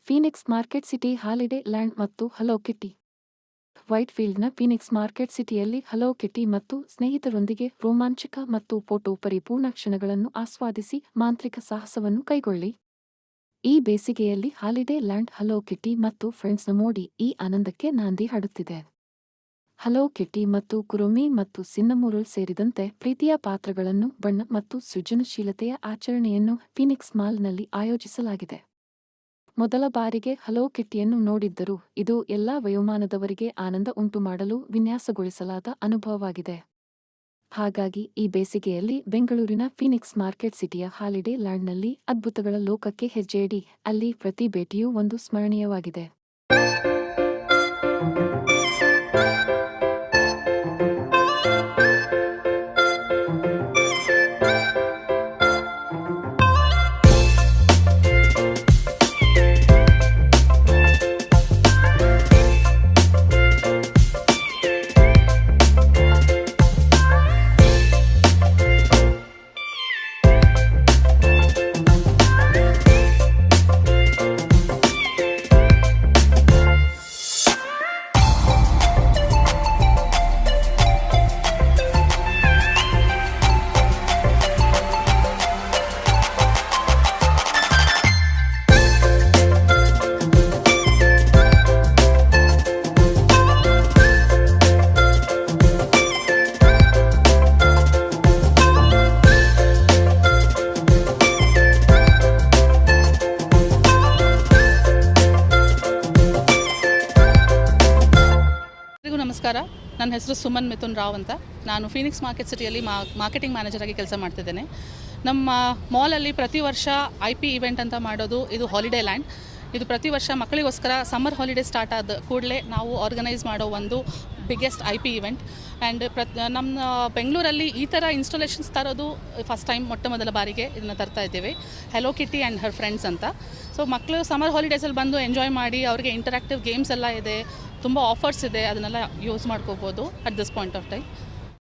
Phoenix market city holiday land ಮತ್ತು hello ಕಿಟಿ. ವೈಟ್ಫೀಲ್ಡ್ನ Phoenix market ಸಿಟಿಯಲ್ಲಿ hello ಕಿಟಿ ಮತ್ತು ಸ್ನೇಹಿತರೊಂದಿಗೆ ರೋಮಾಂಚಕ ಮತ್ತು ಫೋಟೋ ಪರಿಪೂರ್ಣ ಕ್ಷಣಗಳನ್ನು ಆಸ್ವಾದಿಸಿ ಮಾಂತ್ರಿಕ ಸಾಹಸವನ್ನು ಕೈಗೊಳ್ಳಿ. ಈ ಬೇಸಿಗೆಯಲ್ಲಿ ಹಾಲಿಡೇ ಲ್ಯಾಂಡ್ ಹಲೋ ಕಿಟಿ ಮತ್ತು ಫ್ರೆಂಡ್ಸ್ನ ಮೋಡಿ ಈ ಆನಂದಕ್ಕೆ ನಾಂದಿ ಹಾಡುತ್ತಿದೆ. ಹಲೋ ಕಿಟಿ ಮತ್ತು ಕುರುಮಿ ಮತ್ತು ಸಿನ್ನಮೂರಲ್ ಸೇರಿದಂತೆ ಪ್ರೀತಿಯ ಪಾತ್ರಗಳನ್ನು ಬಣ್ಣ ಮತ್ತು ಸೃಜನಶೀಲತೆಯ ಆಚರಣೆಯನ್ನು ಫೀನಿಕ್ಸ್ ಮಾಲ್ನಲ್ಲಿ ಆಯೋಜಿಸಲಾಗಿದೆ. ಮೊದಲ ಬಾರಿಗೆ ಹಲೋ ಕಿಟ್ಟಿಯನ್ನು ನೋಡಿದ್ದರೂ ಇದು ಎಲ್ಲಾ ವಯೋಮಾನದವರಿಗೆ ಆನಂದ ಉಂಟುಮಾಡಲು ವಿನ್ಯಾಸಗೊಳಿಸಲಾದ ಅನುಭವವಾಗಿದೆ. ಹಾಗಾಗಿ ಈ ಬೇಸಿಗೆಯಲ್ಲಿ ಬೆಂಗಳೂರಿನ ಫೀನಿಕ್ಸ್ ಮಾರ್ಕೆಟ್ ಸಿಟಿಯ ಹಾಲಿಡೇ ಲ್ಯಾಂಡ್ನಲ್ಲಿ ಅದ್ಭುತಗಳ ಲೋಕಕ್ಕೆ ಹೆಜ್ಜೆಯಿಡಿ. ಅಲ್ಲಿ ಪ್ರತಿ ಭೇಟಿಯೂ ಒಂದು ಸ್ಮರಣೀಯವಾಗಿದೆ. ನಮಸ್ಕಾರ, ನನ್ನ ಹೆಸರು ಸುಮನ್ ಮಿಥುನ್ ರಾವ್ ಅಂತ. ನಾನು ಫೀನಿಕ್ಸ್ ಮಾರ್ಕೆಟ್ ಸಿಟಿಯಲ್ಲಿ ಮಾರ್ಕೆಟಿಂಗ್ ಮ್ಯಾನೇಜರ್ ಆಗಿ ಕೆಲಸ ಮಾಡ್ತಿದ್ದೇನೆ. ನಮ್ಮ ಮಾಲಲ್ಲಿ ಪ್ರತಿ ವರ್ಷ IP ಇವೆಂಟ್ ಅಂತ ಮಾಡೋದು ಇದು ಹಾಲಿಡೇ ಲ್ಯಾಂಡ್. ಇದು ಪ್ರತಿ ವರ್ಷ ಮಕ್ಕಳಿಗೋಸ್ಕರ ಸಮ್ಮರ್ ಹಾಲಿಡೇ ಸ್ಟಾರ್ಟ್ ಆದ ಕೂಡಲೇ ನಾವು ಆರ್ಗನೈಸ್ ಮಾಡೋ ಒಂದು ಬಿಗ್ಗೆಸ್ಟ್ IP ಇವೆಂಟ್. ಆ್ಯಂಡ್ ನಮ್ಮ ಬೆಂಗಳೂರಲ್ಲಿ ಈ ಥರ ಇನ್ಸ್ಟಾಲೇಷನ್ಸ್ ತರೋದು ಫಸ್ಟ್ ಟೈಮ್, ಮೊಟ್ಟ ಮೊದಲ ಬಾರಿಗೆ ಇದನ್ನು ತರ್ತಾ ಇದ್ದೇವೆ. ಹೆಲೋ ಕಿಟಿ ಆ್ಯಂಡ್ ಹರ್ ಫ್ರೆಂಡ್ಸ್ ಅಂತ. ಸೊ ಮಕ್ಕಳು ಸಮ್ಮರ್ ಹಾಲಿಡೇಸಲ್ಲಿ ಬಂದು ಎಂಜಾಯ್ ಮಾಡಿ, ಅವ್ರಿಗೆ ಇಂಟರಾಕ್ಟಿವ್ ಗೇಮ್ಸ್ ಎಲ್ಲ ಇದೆ, ತುಂಬ ಆಫರ್ಸ್ ಇದೆ, ಅದನ್ನೆಲ್ಲ ಯೂಸ್ ಮಾಡ್ಕೋಬೋದು at this point of time.